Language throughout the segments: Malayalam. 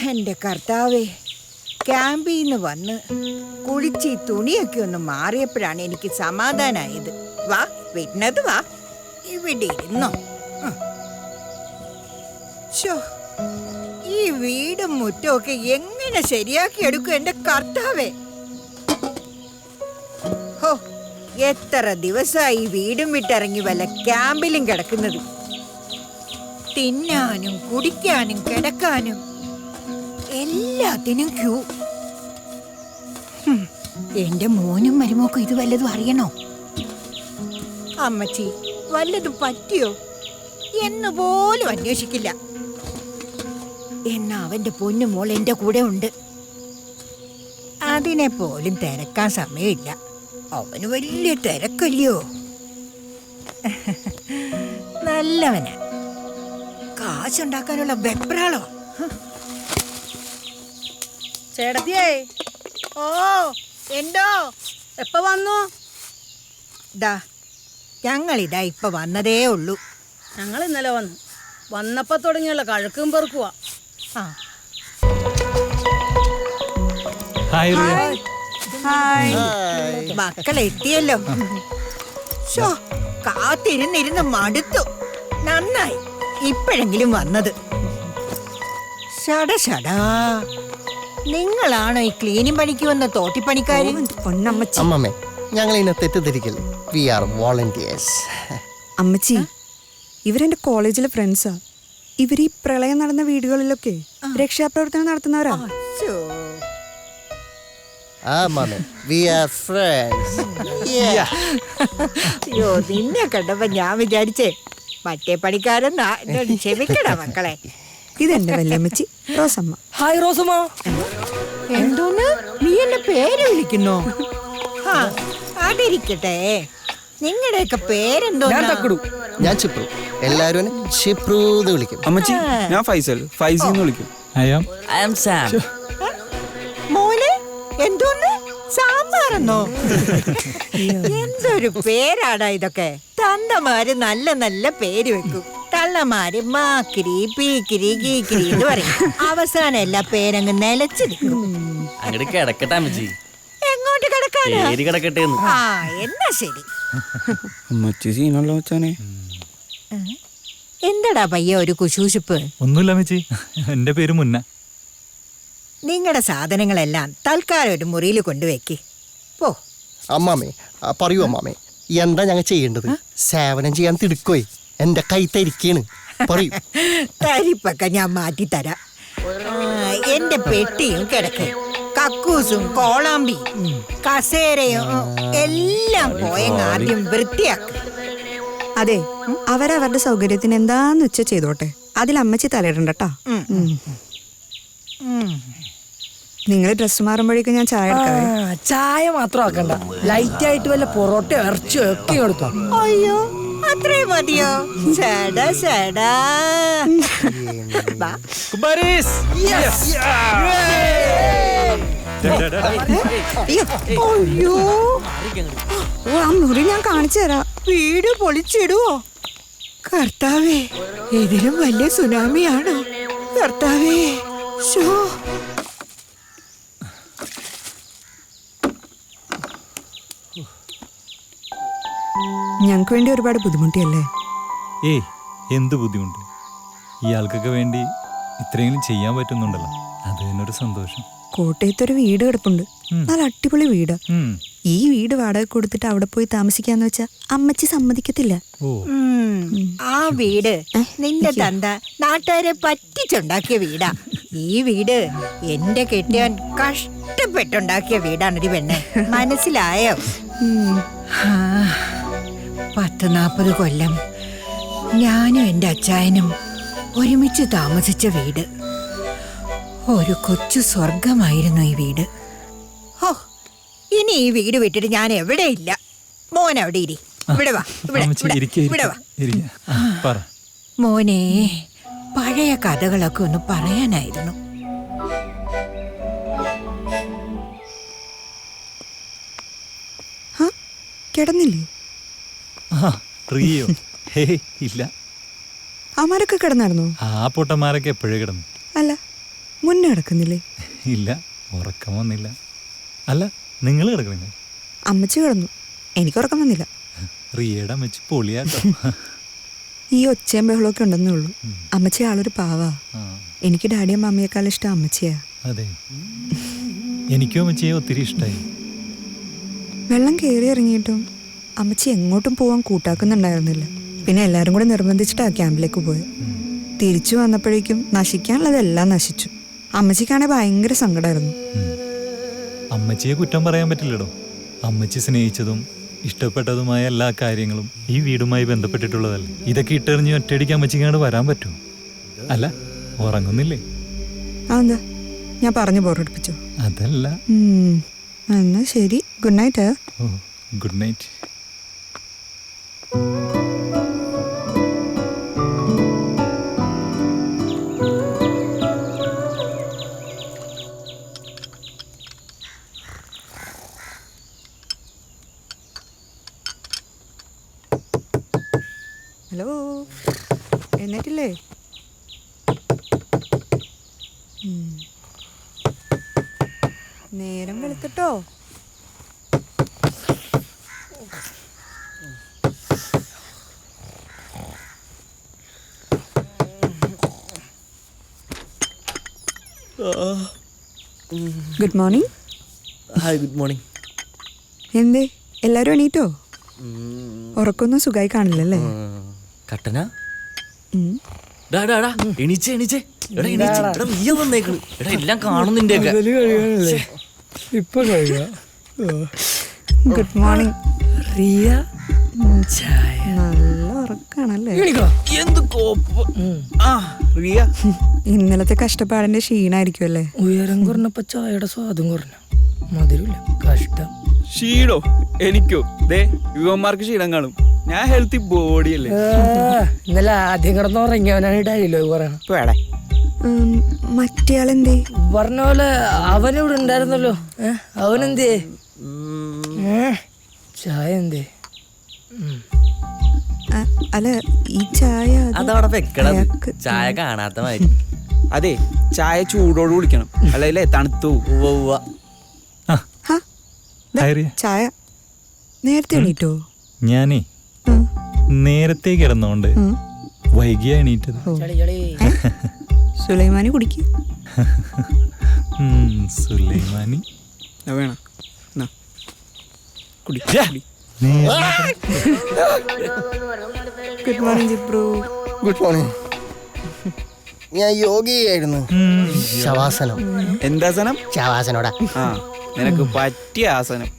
എൻ്റെ കർത്താവേ, ക്യാമ്പിൽ നിന്ന് വന്ന് കുളിച്ച് ഈ തുണിയൊക്കെ ഒന്ന് മാറിയപ്പോഴാണ് എനിക്ക് സമാധാനായത്. വാ വരുന്നത് വാ, ഇവിടെ ഇരുന്നോ. ശോ, ഈ വീടും മുറ്റമൊക്കെ എങ്ങനെ ശരിയാക്കി എടുക്കും എൻ്റെ കർത്താവേ. ഹോ, എത്ര ദിവസമായി ഈ വീടും വിട്ടിറങ്ങി വല്ല ക്യാമ്പിലും കിടക്കുന്നത്. തിന്നാനും കുടിക്കാനും കിടക്കാനും എല്ലാത്തിനും ക്യൂ. എന്റെ മോനും മരുമോക്കും ഇത് വല്ലതും അറിയണോ? അമ്മച്ചി, വല്ലതും പറ്റിയോ എന്ന് പോലും അന്വേഷിക്കില്ല. എന്നാ അവന്റെ പൊന്നു മോൾ എന്റെ കൂടെ ഉണ്ട്. അതിനെ പോലും തിരക്കാൻ സമയമില്ല. അവന് വലിയ തിരക്കല്ലയോ. നല്ലവന് കാശുണ്ടാക്കാനുള്ള വെപ്രാളോ. ചേട്ടത്തിയേ, ഓ എന്തോ എപ്പ വന്നു? ഞങ്ങളിതാ ഇപ്പൊ വന്നതേ ഉള്ളൂ. ഞങ്ങൾ ഇന്നലെ വന്നപ്പോ തുടങ്ങിയുള്ള കഴക്കും പെറുക്കുവാ. മക്കളെത്തിയല്ലോ. ഷോ, കാത്തിരുന്നിരുന്ന് മടുത്തു. നന്നായി ഇപ്പോഴെങ്കിലും വന്നത്. ഷടാ, നിങ്ങളാണോ ഈ ക്ലീനിങ് പണിക്ക് വന്ന തോട്ടിപ്പണിക്കാരൻ? അമ്മമ്മേ, ഞങ്ങൾ ഇതിനെ തെറ്റിദ്ധരിക്കല്ലേ. V R volunteers. അമ്മച്ചി, ഇവരെന്റെ കോളേജിലെ ഫ്രണ്ട്സാ. ഇവർ ഈ പ്രളയം നടന്ന വീടുകളിലൊക്കെ രക്ഷാപ്രവർത്തനം നടത്തുന്നവരാ. അയ്യോ, നിന്നെ കണ്ടപ്പോ ഞാൻ വിചാരിച്ചേ മറ്റേ പണിക്കാരെന്നാ. ക്ഷമിക്കടാ മക്കളെ. ഇതെന്റെ വല്യമ്മച്ചി റോസമ്മ. ഹായ് റോസമ്മ. എന്തോന്ന്, നീ എന്നെ പേര് വിളിക്കുന്നോ? അതിരിക്കട്ടെ, നിങ്ങളുടെയൊക്കെ പേരെന്തോ? ഞാൻ ചിപ്രു. എല്ലാരും ചിപ്രു എന്ന് വിളിക്കും. അമ്മച്ചി, ഞാൻ ഫൈസൽ, ഫൈസി എന്ന് വിളിക്കും. I am Sam. മോനെ, എന്തോന്ന് സാമ്പാറെന്നോ? എന്തൊരു പേരാടാ ഇതൊക്കെ. തന്തമാര് നല്ല നല്ല പേര് വെക്കും. തള്ളമാര് മാക്കിരി പീക്കിരി ഗീക്കിരി എന്ന് പറയും. അവസാനം എല്ലാ പേരങ്ങ് നിലച്ചിരിക്കും. അങ്ങോട്ട് കിടക്കട്ടെ അമ്മച്ചി. എങ്ങോട്ട് കിടക്കാനാ? പേര് കിടക്കട്ടെ. എന്നാ ശരി. അമ്മച്ചി സീനല്ലോ മച്ചാനെ. എന്താടാ പയ്യ ഒരു കുശൂശിപ്പ്? ഒന്നുമില്ല അമ്മച്ചി, എന്റെ പേര് മുന്ന. നിങ്ങളുടെ സാധനങ്ങളെല്ലാം തൽക്കാലം ഒരു മുറിയിൽ കൊണ്ടുവയ്ക്ക് പോ. അമ്മാമേ, പറയൂ അമ്മാമേ, എന്താ ഞങ്ങൾ ചെയ്യേണ്ടത്? സേവനം ചെയ്യാൻ തിടുക്കോയി എന്റെ കൈ തരിക്കാണ്. പറയൂ. തരിപ്പൊക്കെ ഞാൻ മാറ്റി തരാം. എന്റെ പെട്ടിയും കിടക്ക്, കക്കൂസും കോളാമ്പിയും കസേരയും എല്ലാം പോയങ്ങ് ആദ്യം വൃത്തിയാക്ക്. അതെ, അവരവരുടെ സൗകര്യത്തിന് എന്താന്ന് വെച്ചാ ചെയ്തോട്ടെ. അതിൽ അമ്മച്ചി തലയിടണ്ടട്ടാ. നിങ്ങൾ ഡ്രസ് മാറുമ്പോഴേക്കും ഞാൻ ചായ എടുക്കാം. ചായ മാത്രം ആക്കണ്ട, ലൈറ്റ് ആയിട്ട് വല്ല പൊറോട്ട ഇറച്ചിയോ ഒക്കെ എടുത്തോ. അയ്യോ, അത്രയും മതിയോ? ചേടാ ചേടാ. അയ്യോ, ആ മുറി ഞാൻ കാണിച്ചു തരാം. വീട് പൊളിച്ചിടുവോ? കർത്താവേ, ഇതിലും വലിയ സുനാമിയാണോ കർത്താവേ? ശോ, ഞങ്ങൾക്ക് വേണ്ടി ഒരുപാട് ബുദ്ധിമുട്ടിയല്ലേ? ഏയ്, എന്ത് ബുദ്ധിമുട്ട്. ഇയാൾക്കൊക്കെ വേണ്ടി ഇത്രയെങ്കിലും ചെയ്യാൻ പറ്റുന്നുണ്ടല്ലോ, അത് തന്നൊരു സന്തോഷം. കോട്ടയത്തൊരു വീട് കിടപ്പുണ്ട്, നല്ല അടിപൊളി വീട്. ഈ വീട് വാടക കൊടുത്തിട്ട് അവിടെ പോയി താമസിക്കാന്ന് വെച്ചാ അമ്മച്ചി സമ്മതിക്കത്തില്ല. ആ വീട് നിന്റെ തന്ത നാട്ടുകാരെ പറ്റിച്ചുണ്ടാക്കിയ വീടാ. ഈ വീട് എന്റെ കെട്ടിയാൻ കഷ്ടപ്പെട്ടുണ്ടാക്കിയ വീടാണൊരു പെണ്ണെ, മനസ്സിലായോ? 10-40 കൊല്ലം ഞാനും എൻ്റെ അച്ചായനും ഒരുമിച്ച് താമസിച്ച വീട്. ഒരു കൊച്ചു സ്വർഗമായിരുന്നു ഈ വീട്. ഓ, ഇനി ഈ വീട് വിട്ടിട്ട് ഞാൻ എവിടെയില്ല. മോൻ അവിടെ ഇരി. ഇവിടെ വാ, ഇവിടെ വാ. മോനെ, പഴയ കഥകളൊക്കെ ഒന്ന് പറയാനായിരുന്നു. കിടന്നില്ലേ? പ്രിയോ? ഇല്ല. അവന്മാരൊക്കെ കിടന്നായിരുന്നു. ആ പൊട്ടന്മാരൊക്കെ എപ്പോഴേ കിടന്നു. അല്ല, മുന്നേ കിടക്കുന്നില്ലേ? ഇല്ല, ഉറക്കം വന്നില്ല. അല്ല, നിങ്ങൾ കിടക്കണില്ല? അമ്മച്ചി കിടന്നു, എനിക്ക് ഉറക്കം വന്നില്ല. റിയയുടെ അമ്മച്ചി പൊളിയാട്ടോ. ഈ ഒച്ചയും ബഹളമൊക്കെ ഉണ്ടെന്നേ ഉള്ളൂ. അമ്മച്ചി ആളൊരു പാവാ. എനിക്ക് ഡാഡിയും മമ്മിയേക്കാളും ഇഷ്ടം അമ്മച്ചിയാ. അതെ, എനിക്കും അമ്മച്ചിയെ ഒത്തിരി ഇഷ്ടമായി. വെള്ളം കയറി ഇറങ്ങിയിട്ടും അമ്മച്ചി എങ്ങോട്ടും പോവാൻ കൂട്ടാക്കുന്നുണ്ടായിരുന്നില്ല. പിന്നെ എല്ലാവരും കൂടെ നിർബന്ധിച്ചിട്ടാ ക്യാമ്പിലേക്ക് പോയത്. തിരിച്ചു വന്നപ്പോഴേക്കും നശിക്കാനുള്ളതെല്ലാം നശിച്ചു. അമ്മച്ചിക്കാണെങ്കിൽ ഭയങ്കര സങ്കടമായിരുന്നു. അമ്മച്ചിയെ കുറ്റം പറയാൻ പറ്റില്ലടോ. അമ്മച്ചി സ്നേഹിച്ചതും ഇഷ്ടപ്പെട്ടതുമായ എല്ലാ കാര്യങ്ങളും ഈ വീടുമായി ബന്ധപ്പെട്ടിട്ടുള്ളതല്ലേ. ഇതൊക്കെ ഇട്ടെറിഞ്ഞ് ഒറ്റയടിക്ക് അമ്മച്ചിക്കാണ്ട് വരാൻ പറ്റുമോ? അല്ല, ഉറങ്ങുന്നില്ലേ? അതെന്താ, ഞാൻ പറഞ്ഞു ബോറടിപ്പിച്ചോ? അതല്ല. എന്നാ ശരി, ഗുഡ് നൈറ്റ്. ഓ, ഗുഡ് നൈറ്റ്. ഹലോ, എഴുന്നേറ്റില്ലേ? നേരം വെളുത്തിട്ടോ. Good morning. Hi, good morning. എന്തേ എല്ലാരും എണീറ്റോ? ഉറക്കൊന്നും സുഖമായി കാണില്ലല്ലേ? കട്ടനാ? എണീച്ചേ എണീച്ചേ. എടാ എണീച്ചേ. എടാ നീ വന്നേക്കണ്. എടാ എല്ലാം കാണുന്നിന്റെ ഇപ്പൊ കഴിയാ. Good morning. റിയ ചായ. നല്ല ഉറക്കാണല്ലേ? എന്ത് കോപ്പ്. റിയ, ഇന്നലത്തെ കഷ്ടപ്പാടിന്റെ ക്ഷീണായിരിക്കും അല്ലേ? ഉയരം കുറഞ്ഞപ്പോ ചായയുടെ സ്വാദും കുറഞ്ഞ മധുരമില്ല. കഷ്ടം. ക്ഷീണോ? എനിക്കോ? ദേ യുവന്മാർക്ക് ക്ഷീണം കാണും. ഞാൻ ഹെൽത്തി ബോഡി അല്ലേ. ഇന്നലെ ആദ്യം കിടന്നുറങ്ങിയവനാണ് ഡയലോഗ് പറയണം. മറ്റേയാളെന്തേ? പറഞ്ഞ പോലെ അവനിവിടെ ഉണ്ടായിരുന്നല്ലോ. അവനെന്തേ? ചായ എന്തേ? അല്ല, ഈ ചായ അതവിടെ വെക്കണം. ചായ കാണാത്ത മാതിരി. അതെ, ചായ ചൂടോട് കുടിക്കണം, അല്ലേ തണുത്തു. ചായ നേരത്തെ എണീറ്റോ? ഞാനേ നേരത്തെ കിടന്നോണ്ട് വൈകിയാ എണീറ്റത്. സുലൈമാനി കുടിക്ക്. സുലൈമാനി വേണം. Good morning Jibru. Good morning. ഞാൻ യോഗിയായിരുന്നു. ശവാസനം. എന്താസനം? ശവാസനോടാ. ആ, നിനക്ക് പറ്റിയ ആസനം.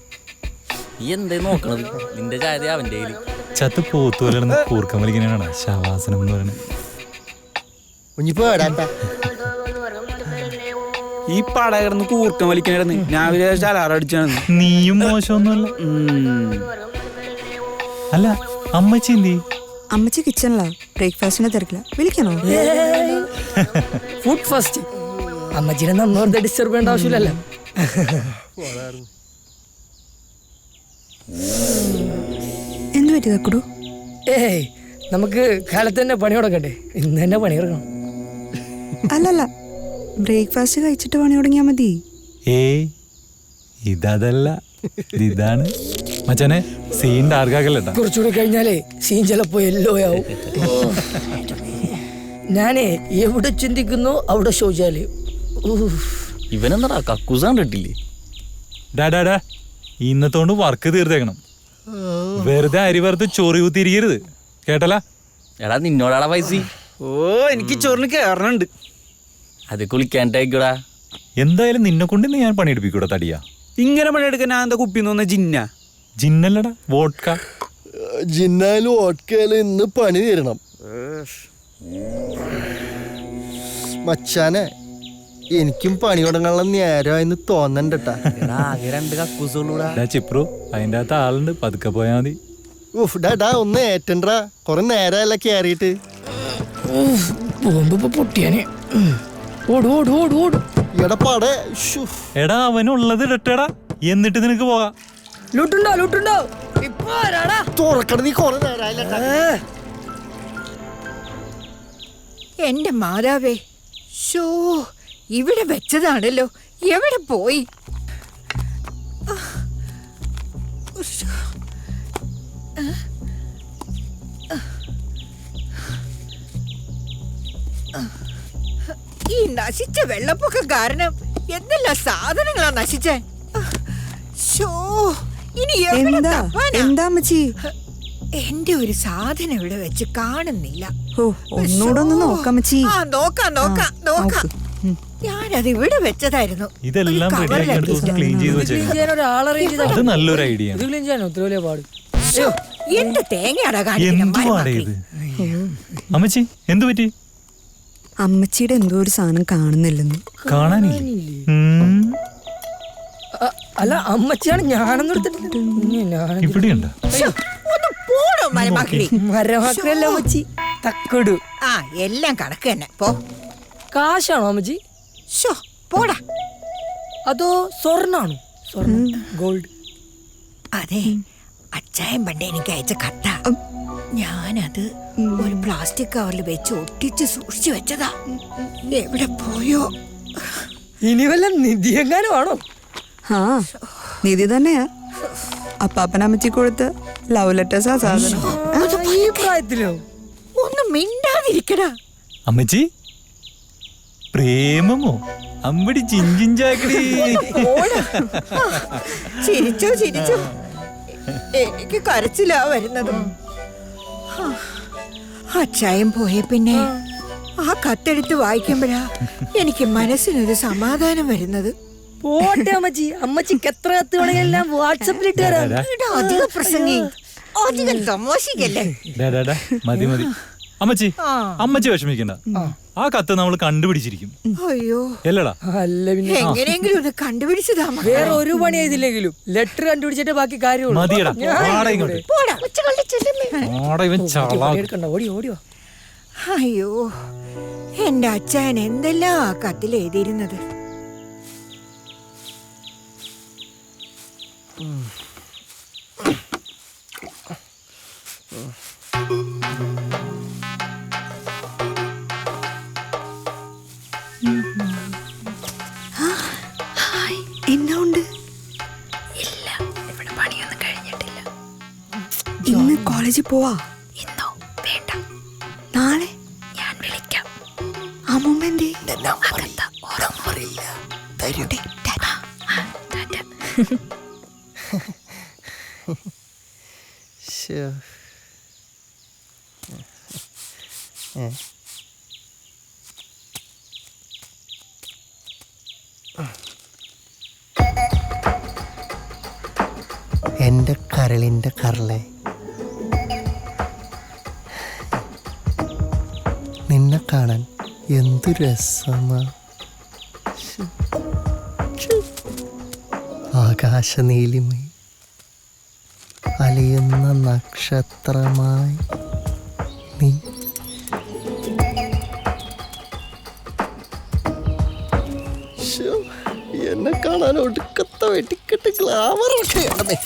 നീ എന്തേ നോക്കണത്? നിന്റെ ചായ അവന്റെ കയ്യില്. ചത്ത് പോത്തുപോലെന്ന് കൂർക്കം വലിക്കാനാണ് ശവാസനം എന്ന് പറയുന്നത്. കുഞ്ഞിപ്പോ എടാ, ഈ പട കിടന്ന് കൂർക്കം വലിക്കണായിരുന്നു. ഞാൻ വിചാരിച്ച അലാറടിച്ചാണ്. നീയും മോശമൊന്നുമല്ല. അല്ല, അമ്മച്ചി എന്തി? അമ്മച്ചി കിച്ചണിലാ, ബ്രേക്ക്ഫാസ്റ്റിനെ തിരക്കില്ല. വിളിക്കണോ? Food first. അമ്മച്ചിനെ നന്നോർത്ത് ഡിസ്റ്റർബ് ചെയ്യേണ്ട ആവശ്യമില്ലല്ലോ. എന്ത് പറ്റി തക്കുടു? ഏയ്, നമുക്ക് കാലത്ത് തന്നെ പണി തുടങ്ങട്ടെ. ഇന്ന് തന്നെ പണി ഇറങ്ങണം. അല്ലല്ല, ബ്രേക്ക്ഫാസ്റ്റ് കഴിച്ചിട്ട് പണി തുടങ്ങിയാ മതി. ഏയ്, ഇതല്ല, ഇതാണ്. മച്ചാനെ, സീൻ ഡാർക്കാക്കല്ലട്ടാ. കുറച്ചുകൂടി കഴിഞ്ഞാലേ സീൻ ചിലപ്പോ യെല്ലോ ആവും. ഞാനേ എവിടെ ചിന്തിക്കുന്നു അവിടെ ശൗചാലയം. ഇവനെന്താ കക്കൂസ് കണ്ടിട്ടില്ലേ? ഡാ ഇന്നത്തോണ്ട് വർക്ക് തീർത്തേക്കണം. വെറുതെ അരി വറുത്ത് ചൊറി കുത്തിയിരിക്കരുത്, കേട്ടല്ല? എടാ നിന്നോടാടാ പൈസ. ഓ, എനിക്ക് ചോറിന് കേറണുണ്ട്. അത് കുളിക്കാണ്ടായിക്കൂടാ. എന്തായാലും നിന്നെ കൊണ്ട് ഞാൻ പണിയെടുപ്പിക്കൂടാ തടിയാ. ഇങ്ങനെ പണിയെടുക്കാൻ ഞാൻ എന്താ കുപ്പിന്ന് വന്ന ജിന്ന? ജിന്നല്ലടാ, വോഡ്ക. ജിന്നാലും ഓട്കയിലും ഇന്ന് പണി തീരണം. മച്ചാനെ, എനിക്കും പണി തുടങ്ങാനുള്ള നേരമായിന്ന് തോന്നണ്ടട്ടാ. ആകെ 2 കക്കൂസുള്ളൂടാ. ചിപ്രു, അതിന്റെ അകത്ത് ആളുണ്ട്, പതുക്കെ പോയാ മതി. ഉഫ് ഡാ ഒന്ന് ഏറ്റണ്ടാ, കൊറേ നേരമല്ല കേറിയിട്ട്. പോകുമ്പോ പൊട്ടിയാനെ. ഓട് ഓട് ഓട് ഓട്. എടപ്പാടെ. എടാ, അവനുള്ളത് ഇടട്ടേടാ, എന്നിട്ട് നിനക്ക് പോകാം. ലൂട്ടുണ്ടോ ലൂട്ടുണ്ടോ? ഇപ്പൊ തുറക്കട, നീ കൊറേ നേരമായില്ലട്ടാ. എന്റെ മാതാവേ, ഷോ ഇവിടെ വെച്ചതാണല്ലോ, എവിടെ പോയി? ഈ നശിച്ച വെള്ളപ്പൊക്കം കാരണം എന്തെല്ലാം സാധനങ്ങളാ നശിച്ചേ. ശോ, ഇനി എവിടെ എന്താ തപ്പാനാ? എന്താ അമ്മച്ചി? എന്റെ ഒരു സാധനം ഇവിടെ വെച്ച് കാണുന്നില്ല. ഓ ഒന്നുകൂടെ ഒന്ന് നോക്കാം അമ്മച്ചി. ആ, നോക്കാം. ഞാനത് ഇവിടെ വെച്ചതായിരുന്നു. ഇതെല്ലാം ഒരു റെഡിയാക്കി കവറിലെടുത്ത് എടുത്ത് ക്ലീൻ ചെയ്ത് വെച്ചേക്കണം. ഒരാളെ arrange ചെയ്താ അത് നല്ലൊരു ഐഡിയ ഇത് ക്ലീൻ ചെയ്യാനോ ഇത്ര വലിയ പാട്? ശോ, എന്ത് തേങ്ങയാടാ കാണിക്കുന്നെ, എന്തുവാടേ മരമക്കളെ. ഇത്? അമ്മച്ചി എന്തു പറ്റി? അമ്മച്ചിയുടെ എന്തോ ഒരു സാധനം കാണുന്നില്ലെന്ന്. കാണാനില്ലേ? അല്ല അമ്മച്ചിയാണ് ഞാനൊന്നും എടുത്തിട്ടില്ല. ഇവിടെയുണ്ടോ? ശോ, ഒന്ന് പോടോ മരമക്കളെ. മരമാക്കല്ല അമ്മച്ചി, തക്കടു. ആ, എല്ലാം കണക്ക് തന്നെ. പോ. കാശാണോ അമ്മച്ചി? ശോ, പോടാ. അതോ സ്വർണ്ണാണോ? സ്വർണ്ണം, ഗോൾഡ്. അതെ, അച്ചായൻ പണ്ട് എനിക്ക് അയച്ച കട്ട. ഞാനത് ഒരു പ്ലാസ്റ്റിക് കവറിൽ വെച്ച് ഒട്ടിച്ച് സൂക്ഷിച്ചു വെച്ചതാ. എവിടെ പോയോ? ഇനി വല്ല നിധിയെങ്ങാനും ആണോ? ആ നിധി തന്നെയാ. അപ്പാപ്പനമ്മച്ചി കൊടുത്ത ലവ് ലെറ്റേഴ്സാ സാധനം. ഈ പ്രായത്തിലോ? ഒന്ന് മിണ്ടാതിരിക്കടാ. അമ്മച്ചി പ്രേമമോ? അമ്പടി ചിഞ്ചിഞ്ചാക്കടി. ചിരിച്ചോ. എനിക്ക് കരച്ചിലാ വരുന്നത്. അച്ചായം പോയ പിന്നെ ആ കത്തെടുത്ത് വായിക്കുമ്പോഴാ എനിക്ക് മനസ്സിനൊരു സമാധാനം വരുന്നത്. പോട്ടെ അമ്മച്ചി, അമ്മച്ചിക്ക് എത്ര കത്ത് വേണമെങ്കിലും വാട്സപ്പിലിട്ട് തരാം. എടാ, അധിക പ്രസംഗി, അധികം തമാശിക്കല്ലേ. മതി അമ്മച്ചി, ആ. അമ്മച്ചി വിഷമിക്കണ്ട. ആ കത്ത് നമ്മൾ കണ്ടുപിടിച്ചിരിക്കും. അയ്യോ, അല്ലടാ? അല്ല പിന്നെ എങ്ങനെയെങ്കിലും ഒന്ന് കണ്ടുപിടിച്ചതാ മക്കളെ. വേറെ ഒരു പണി ചെയ്തില്ലെങ്കിലും ലെറ്റർ കണ്ടുപിടിച്ചിട്ട് ബാക്കി കാര്യമുള്ളൂ. മതിയടാ, വാടാ ഇങ്ങോട്ട്. പോടാ, ഉച്ചകള്ളി ചെല്ലുമ്മേ. വാടാ, ഇവൻ ചളാ. എടുക്കണ്ട, ഓടിയോ. അയ്യോ, എന്റെ അച്ഛൻ എന്തെല്ലാം ആ കത്തിൽ എഴുതിയിരുന്നത്. എന്നാ ഉണ്ട്? ഇല്ല, ഇവിടെ പണിയൊന്നും കഴിഞ്ഞിട്ടില്ല. ഇന്ന് കോളേജിൽ പോവാ? ഇന്നോ? വേണ്ട, നാളെ ഞാൻ വിളിക്കാം. അമ്മൂമ്മ എന്തേ? അകത്ത ഉറങ്ങില്ല. എൻ്റെ കരളിൻ്റെ കരളെ, നിന്നെ കാണാൻ എന്തു രസമാ. ആകാശനീലിമയിൽ അലിയുന്ന നക്ഷത്രമായി നീ. എന്നെ കാണാൻ ഒടുക്കത്തെ വെട്ടിക്കെട്ട് ഗ്ലാമറൊക്കെ ആണേ.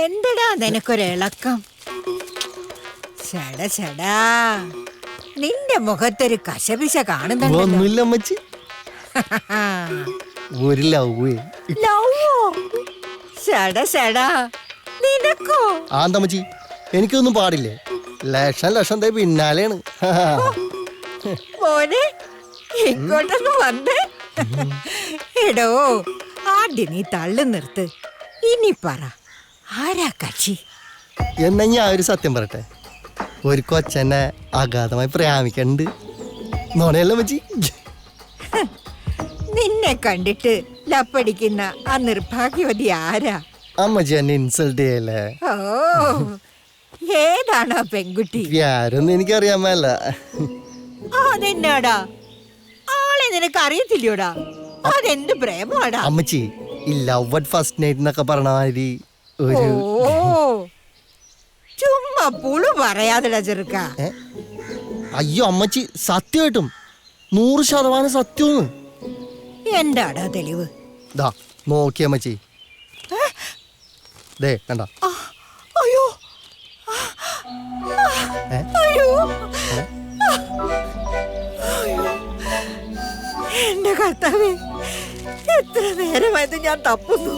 എന്തടാ നിനക്കൊരിളക്കം? ചേടാ, നിന്റെ മുഖത്തൊരു കശപിശ കാണുന്നുണ്ടല്ലോ. ഒന്നുമില്ല അമ്മച്ചി, ഒരു ലവ്. ലവ്വോ? ചേടാ, നിനക്കോ? ആന്തമ്മച്ചി, എനിക്കൊന്നും പാടില്ലേ. ലക്ഷം തേ പിന്നാലെയാണ്. മോനെ, ഇങ്ങോട്ടൊന്ന് വന്നേ. എടോ, ആദ്യം നീ തള്ളു നിർത്ത്. ഇനി പറ, ആരാ കക്ഷി? എന്നാ ഞാൻ ഒരു സത്യം പറയട്ടെ. ഒരു കൊച്ചെന്നെ അഗാധമായി പ്രേമിക്കണ്ട്. നോണയല്ല അമ്മച്ചി. നിന്നെ കണ്ടിട്ട് ലപ്പടിക്കുന്ന ആ നിർഭാഗ്യവതി ആരാ? അമ്മച്ചി എന്നെ ഇൻസൾട്ട് ചെയ്യല്ലേ. ഓ, ഏതാണോ പെൺകുട്ടി? ആരൊന്നും എനിക്കറിയാൻ മേല. അതെന്നാടാ, ആളെ നിനക്ക് അറിയത്തില്ലയോടാ? അതെന്ത് പ്രേമാടാ? അമ്മച്ചി, ഈ ലവ് അറ്റ് ഫസ്റ്റ് നൈറ്റ് എന്നൊക്കെ പറഞ്ഞ മാതിരി ഓ, ഒരു ചുമ്മാ പുളു പറയാതെടാ ചെറുക്ക. അയ്യോ അമ്മച്ചി, സത്യമായിട്ടും 100% സത്യവും. എന്താടാ തെളിവ്? ദാ നോക്കിയ അമ്മച്ചി, ദേ കണ്ട. അയ്യോ, അയ്യോ എന്റെ കർത്താവേ, എത്ര നേരമായത് ഞാൻ തപ്പുന്നു.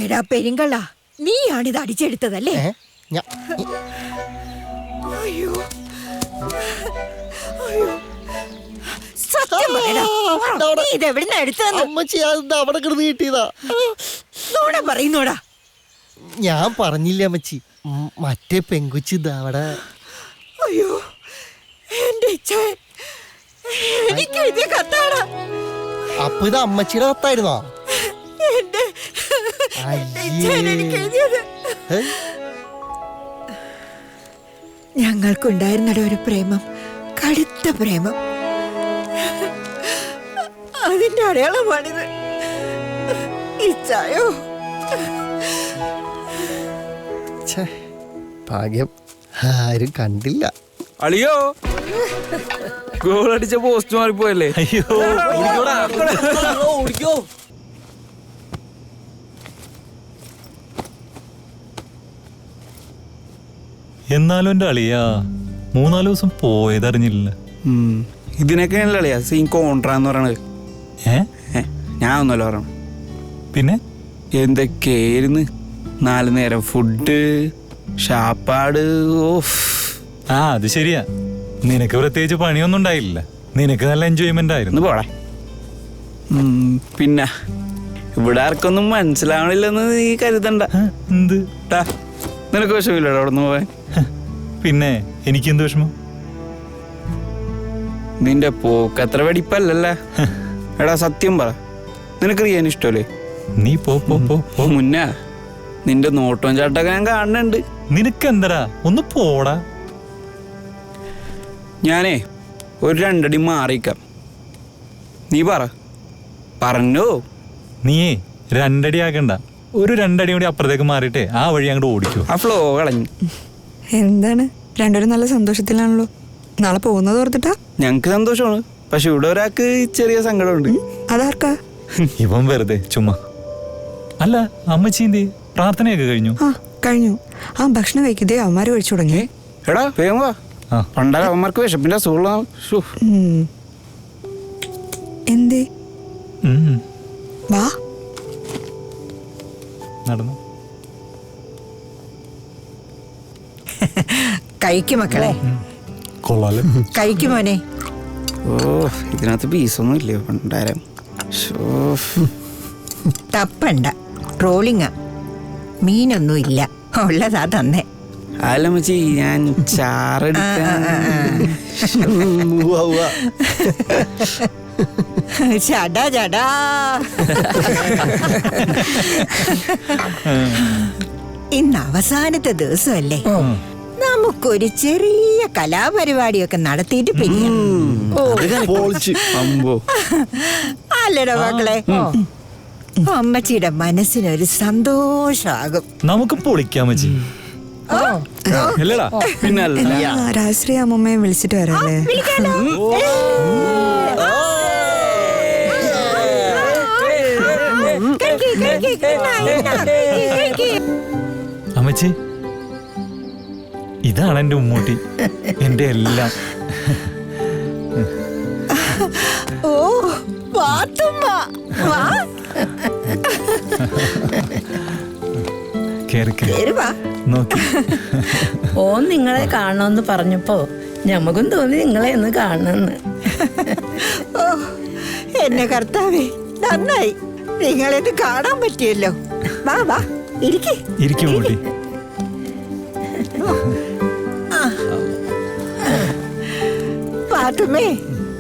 എടാ പെരിങ്കള, നീയാണിത് അടിച്ചെടുത്തതല്ലേ? അയ്യോ അയ്യോ, സത്യം പറയടാ, നീ ഇതെവിടുന്നാ എടുത്തതെന്ന്? അമ്മച്ചി അത് അവിടെ കിടന്ന് കിട്ടിയതാ. നോട പറയുന്നോടാ. ഞാൻ പറഞ്ഞില്ല അമ്മച്ചി, മറ്റേ പെങ്കുച്ചി ഇതാ അവിടെ. അയ്യോ എന്റെ ഇച്ഛൻ, എനിക്ക് എഴുതിയ കത്താടാ. അപ്പൊ ഇത് അമ്മച്ചിയുടെ കത്തായിരുന്നോ? എന്റെ ഇച്ഛൻ എനിക്ക് എഴുതിയത്. ഞങ്ങൾക്കുണ്ടായിരുന്നട ഒരു പ്രേമം, കടുത്ത പ്രേമം. അതിന്റെ അടയാളമാണിത്. ഇച്ചായോ, ഭാഗ്യം ആരും കണ്ടില്ല. അളിയോ, ഗോൾ അടിച്ച പോസ്റ്റ് മാറിപ്പോയല്ലേ? അയ്യോ ഓടിക്കോ. എന്നാലും എന്റെ അളിയാ 3-4 ദിവസം പോയതറിഞ്ഞില്ല. ഇതിനൊക്കെയാണല്ലോ അളിയാ സീൻ കോൺട്രാന്ന് പറയണത്. ഞാൻ ഒന്നുമല്ല പറയണം. പിന്നെ എന്തൊക്കെയായിരുന്നു 4 നേരം ഫുഡ്, ഷാപ്പാട്. ആ അത് ശരിയാ, നിനക്ക് പ്രത്യേകിച്ച് പണിയൊന്നും ഉണ്ടായില്ല, നിനക്ക് നല്ല എൻജോയ്മെന്റ് ആയിരുന്നു. പോടാ. പിന്നെ ഇവിടെ ആർക്കൊന്നും മനസ്സിലാവണില്ലെന്ന് നീ കരുതണ്ട. എന്ത്? നിനക്ക് വിഷമില്ലടാ അവിടെ നിന്ന് പോവാൻ? പിന്നെ എനിക്കെന്ത് വിഷമം? നിന്റെ പോക്കത്ര വെടിപ്പല്ലല്ലേ. എടാ സത്യം പറ, നിനക്ക് റിയാൻ ഇഷ്ടമല്ലേ? നീ പോ പോ പോ പോ. മുന്നേ നിന്റെ നോട്ടവും ചാട്ടൊക്കെ ഞാൻ കാണുന്നുണ്ട്. നിനക്കെന്തടാ, ഒന്ന് പോടാ. ഞാനേ ഒരു 2 അടി മാറിക്കാം. നീ പറഞ്ഞോ. നീയേ 2 അടി ആക്കണ്ട, ഒരു 2 അടി കൂടി അപ്പുറത്തേക്ക് മാറിയിട്ടേ ആ വഴി അങ്ങോട്ട് ഓടിക്കോ. ആ ഫ്ലോ കളഞ്ഞു. എന്താണ്, രണ്ടുപേരും നല്ല സന്തോഷത്തിലാണല്ലോ. നാളെ പോകുന്നത് ഓർത്തിട്ടാ? ഞങ്ങക്ക് സന്തോഷമാണ്, പക്ഷെ ഇവിടെ ഒരാൾക്ക് ചെറിയ സങ്കടമുണ്ട്. അതാർക്കാ? ഇവൻ വെറുതെ ചുമ്മാ. അല്ല അമ്മച്ചി എന്തി, പ്രാർത്ഥനയൊക്കെ കഴിഞ്ഞു? ആ കഴിഞ്ഞു. ആ ഭക്ഷണം കഴിക്കുന്നതേ അവന്മാര് കഴിച്ചു തുടങ്ങി. എടാ വേഗം വാ, പണ്ടാ അവന്മാർക്ക് വിശപ്പിന്റെ അസുഖമുള്ള. എന്തേ വാ നടന്നു. കഴിക്കും മക്കളെ, കൊള്ളാലോ. കഴിക്കും മോനെ. ഓ ഇതിനകത്ത് പീസൊന്നും ഇല്ലയോ പണ്ടാരം? തപ്പണ്ട, ട്രോളിങ്ങാ, മീനൊന്നും ഇല്ല, ഉള്ളതാ തന്നെ. അല്ല മച്ചി, ഞാൻ ചാറെടുക്കാൻ. ചടാ ചടാ. ഇന്ന് അവസാനത്തെ ദിവസമല്ലേ, നമുക്കൊരു ചെറിയ കലാപരിപാടിയൊക്കെ നടത്തിയിട്ട് പിരിയാം. അല്ലടാ മക്കളെ, അമ്മച്ചിയുടെ മനസ്സിനൊരു സന്തോഷാകും. നമുക്ക് പൊളിക്കാം മച്ചി. അല്ലടാ പിന്നെ രാശ്രീ അമ്മമ്മയെ വിളിച്ചിട്ട് വരാല്ലേ? അമ്മച്ചി, ഇതാണ് എന്റെ ഉമ്മൂട്ടി, എന്റെ എല്ലാം. ഓ പാത്തുമ്മ, വാ. കേറി വാ. നോക്കി ഓ നിങ്ങളെ കാണണമെന്ന് പറഞ്ഞപ്പോ ഞമ്മക്കും തോന്നി നിങ്ങളെ ഒന്ന് കാണണമെന്ന്. ഓ എന്നെ കർത്താവേ, നന്നായി നിങ്ങളെത് കാണാൻ പറ്റിയല്ലോ. വാ വാ, ഇരിക്കും മൂട്ടി.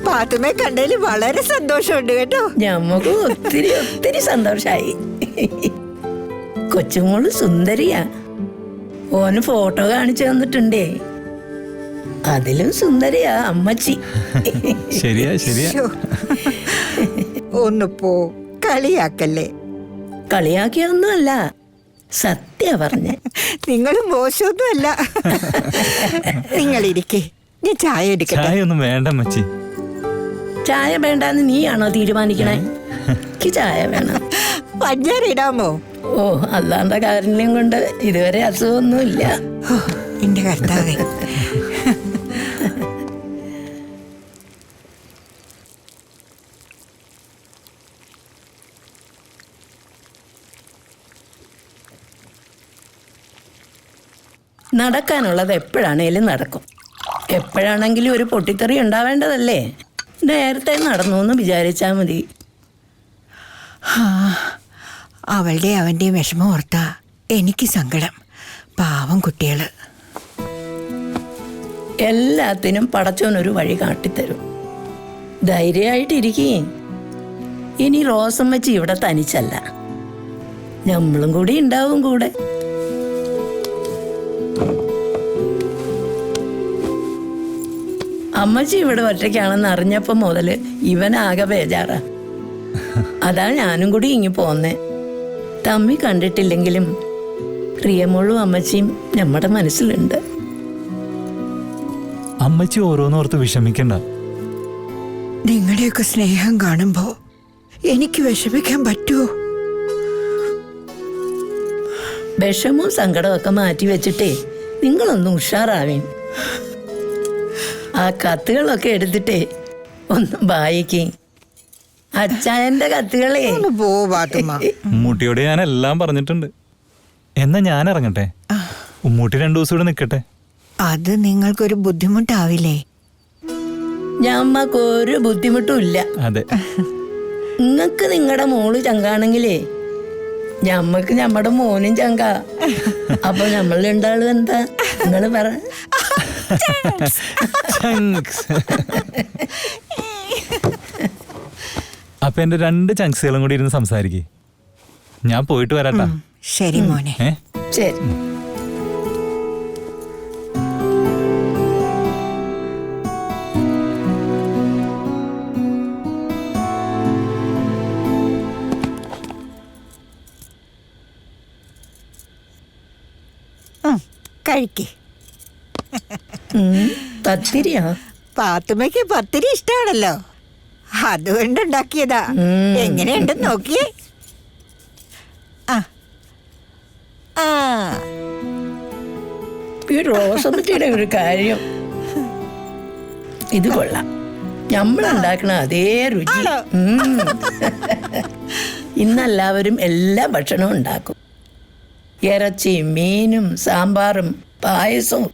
പാത്തുമ്മേ കണ്ടതിൽ വളരെ സന്തോഷമുണ്ട് കേട്ടോ. ഞമ്മക്ക് ഒത്തിരി ഒത്തിരി സന്തോഷായി. കൊച്ചുമോള് സുന്ദരിയാ. ഓന് ഫോട്ടോ കാണിച്ചു തന്നിട്ടുണ്ടേ, അതിലും സുന്ദരിയാ അമ്മച്ചി. ശരിയാ. ഒന്ന് പോ, കളിയാക്കല്ലേ. കളിയാക്കിയൊന്നുമല്ല, സത്യ പറഞ്ഞ. നിങ്ങൾ മോശമൊന്നുമല്ല. നിങ്ങളിരിക്കേ, ഞാൻ ചായ എടുക്കട്ടെ. ചായ ഒന്നും വേണ്ട മച്ചി. ചായ വേണ്ടാന്ന് നീയാണോ തീരുമാനിക്കണേ? എനിക്ക് ചായ വേണം. പഞ്ചാര ഇടാമോ? ഓ അല്ലാണ്ട കാര്യം കൊണ്ട് ഇതുവരെ അസുഖമൊന്നുമില്ല. എന്റെ കർത്താവേ. നടക്കാനുള്ളത് എപ്പോഴാണേലും നടക്കും. എപ്പോഴാണെങ്കിലും ഒരു പൊട്ടിത്തെറി ഉണ്ടാവേണ്ടതല്ലേ. നേരത്തെ നടന്നു എന്ന് വിചാരിച്ചാൽ മതി. അവളുടെ അവൻ്റെയും വിഷമം ഓർത്താ എനിക്ക് സങ്കടം. പാവം കുട്ടികള്. എല്ലാത്തിനും പടച്ചോനൊരു വഴി കാട്ടിത്തരും. ധൈര്യമായിട്ടിരിക്കേ. ഇനി റോസമ്മച്ചി ഇവിടെ തനിച്ചല്ല, നമ്മളും കൂടി ഉണ്ടാവും കൂടെ. അമ്മച്ചി ഇവിടെ ഒറ്റയ്ക്കാണെന്ന് അറിഞ്ഞപ്പോ മുതല് ഇവനാകെ ബേജാറാ. അതാ ഞാനും കൂടി ഇങ്ങി പോന്നേ. തമ്മി കണ്ടിട്ടില്ലെങ്കിലും പ്രിയമോളും അമ്മച്ചിയും നമ്മുടെ മനസ്സിലുണ്ട്. അമ്മച്ചി ഓരോന്നോർത്ത് വിഷമിക്കണ്ട. നിങ്ങളുടെയൊക്കെ സ്നേഹം കാണുമ്പോ എനിക്ക് വിഷമിക്കാൻ പറ്റുമോ? വിഷമവും സങ്കടവും ഒക്കെ മാറ്റി വെച്ചിട്ടേ നിങ്ങളൊന്ന് ഉഷാറാവേൻ. ആ കത്തുകളൊക്കെ എടുത്തിട്ടേ ഒന്ന് വായിക്കേ. അച്ചായന്റെ കത്തുകളെ. ഉമ്മൂട്ടിയോട് ഞാൻ എല്ലാം പറഞ്ഞിട്ടുണ്ട്. എന്നാ ഞാൻ ഇറങ്ങട്ടെ. ഉമ്മൂട്ടി 2 ദിവസം ഇവിടെ നിൽക്കട്ടെ. അത് നിങ്ങൾക്കൊരു ബുദ്ധിമുട്ടാവില്ലേ? ഞമ്മക്കൊരു ബുദ്ധിമുട്ടും ഇല്ല. അതെ, നിങ്ങക്ക് നിങ്ങളുടെ മോള് ചങ്കാണെങ്കിലേ ഞമ്മക്ക് ഞമ്മടെ മോനും ചങ്ക. അപ്പൊ നമ്മൾ രണ്ടാളും എന്താ നിങ്ങള് പറ. അപ്പൊ എന്റെ 2 ചങ്ക്സുകളും കൂടി ഇരുന്ന് സംസാരിക്കേ. ഞാൻ പോയിട്ട് വരാട്ടാ. ശരി മോനെ. ശരി. കഴിക്ക്. പത്തിരിയാ? പാത്തുമ്മയ്ക്ക് പത്തിരി ഇഷ്ടാണല്ലോ, അതുകൊണ്ടുണ്ടാക്കിയതാ. എങ്ങനെയുണ്ടെന്ന് നോക്കിയേ. ഈ റോസമ്മച്ചിയുടെ ഒരു കാര്യം, ഇത് കൊള്ളാം. നമ്മളുണ്ടാക്കണ അതേ രുചി. ഇന്നെല്ലാവരും എല്ലാ ഭക്ഷണവും ഉണ്ടാക്കും. ഇറച്ചിയും മീനും സാമ്പാറും പായസവും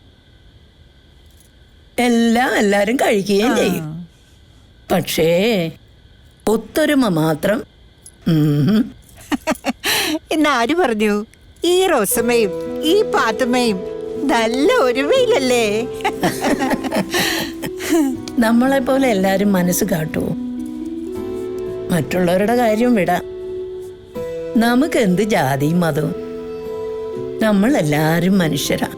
എല്ലാം എല്ലാരും കഴിക്കുകയും ചെയ്യും. പക്ഷേ ഒത്തൊരുമ മാത്രം. എന്നാര് പറഞ്ഞു? ഈ റോസമ്മയും ഈ പാത്തുമ്മയും നല്ല ഒരുമയിലല്ലേ? നമ്മളെ പോലെ എല്ലാരും മനസ്സ് കാട്ടുവോ? മറ്റുള്ളവരുടെ കാര്യം വിടാം. നമുക്ക് എന്ത് ജാതിയും മതവും, നമ്മളെല്ലാരും മനുഷ്യരാ.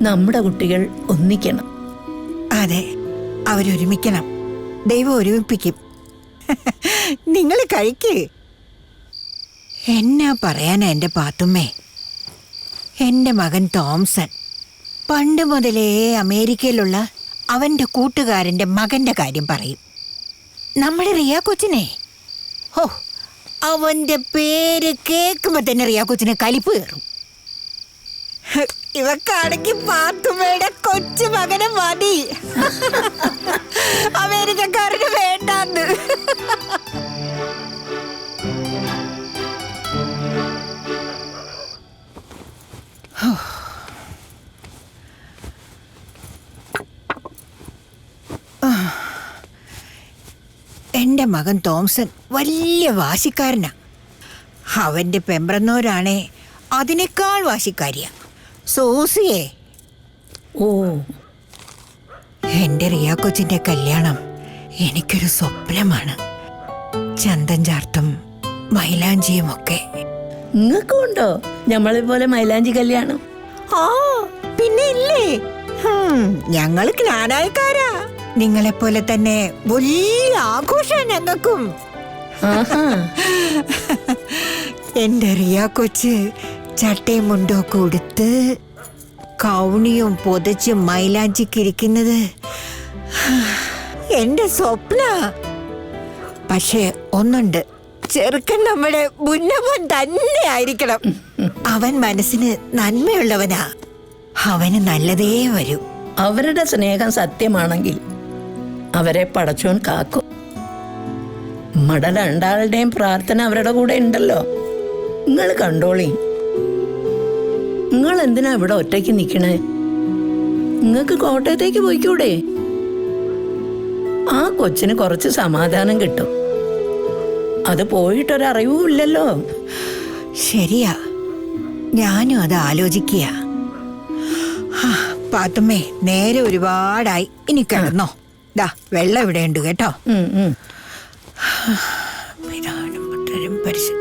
നമ്മുടെ കുട്ടികൾ ഒന്നിക്കണം. അതെ, അവരൊരുമിക്കണം. ദൈവം ഒരുമിപ്പിക്കും. നിങ്ങൾ കഴിക്ക്. എന്നാ പറയാനാ എൻ്റെ പാത്തുമ്മേ. എൻ്റെ മകൻ തോംസൺ പണ്ട് മുതലേ അമേരിക്കയിലുള്ള അവൻ്റെ കൂട്ടുകാരൻ്റെ മകൻ്റെ കാര്യം പറയും. നമ്മുടെ റിയ കൊച്ചിനെ, ഹോ, അവൻ്റെ പേര് കേൾക്കുമ്പോൾ തന്നെ റിയ കൊച്ചിനെ കലിപ്പ് കയറും. ഇവക്കാണെങ്കിൽ പാത്തുമ്മയുടെ കൊച്ചു മകനെ മതി, അമേരിക്കക്കാരന് വേണ്ടാന്ന്. എൻ്റെ മകൻ തോംസൺ വലിയ വാശിക്കാരനാ. അവൻ്റെ പെമ്പ്രന്നോരാണേ അതിനേക്കാൾ വാശിക്കാരിയാ, സോസിയേ. ഓ, എൻ്റെ റിയ കൊച്ചിൻ്റെ കല്യാണം എനിക്കൊരു സ്വപ്നമാണ്. ചന്തം ചാർത്തും മൈലാഞ്ചിയും ഒക്കെ. നിങ്ങൾക്കും ഉണ്ടോ നമ്മളെ പോലെ മൈലാഞ്ചി കല്യാണം? ആ, പിന്നെ ഇല്ലേ. ഞങ്ങള് ജ്ഞാനായക്കാരാ. നിങ്ങളെപ്പോലെ തന്നെ വലിയ ആഘോഷം ഞങ്ങൾക്കും. എൻ്റെ റിയ കൊച്ച് ചട്ടയും മുണ്ടൊക്കെ ഉടുത്ത് കൗണിയും പൊതച്ച് മൈലാഞ്ചിക്കിരിക്കുന്നത് എൻ്റെ സ്വപ്ന. പക്ഷേ ഒന്നുണ്ട്, ചെറുക്കൻ നമ്മുടെ മുന്നമോൻ തന്നെ ആയിരിക്കണം. അവൻ മനസ്സിന് നന്മയുള്ളവനാ. അവന് നല്ലതേ വരൂ. അവരുടെ സ്നേഹം സത്യമാണെങ്കിൽ അവരെ പടച്ചോൻ കാക്കും. നമ്മടെ രണ്ടാളുടെയും പ്രാർത്ഥന അവരുടെ കൂടെ ഉണ്ടല്ലോ. നിങ്ങൾ കണ്ടോളി. നിങ്ങൾ എന്തിനാ ഇവിടെ ഒറ്റയ്ക്ക് നിക്കണേ? നിങ്ങൾക്ക് കോട്ടയത്തേക്ക് പോയിക്കൂടെ? ആ കൊച്ചിന് കുറച്ച് സമാധാനം കിട്ടും. അത് പോയിട്ടൊരറിവും ഇല്ലല്ലോ. ശരിയാ, ഞാനും അത് ആലോചിക്കുക. പാത്തുമ്മേ, നേരെ ഒരുപാടായി, ഇനി കിടന്നോ. ദാ വെള്ളം ഇവിടെ ഉണ്ട് കേട്ടോ. ഉം. പിതാവിനും പുത്രനും പരിശുദ്ധ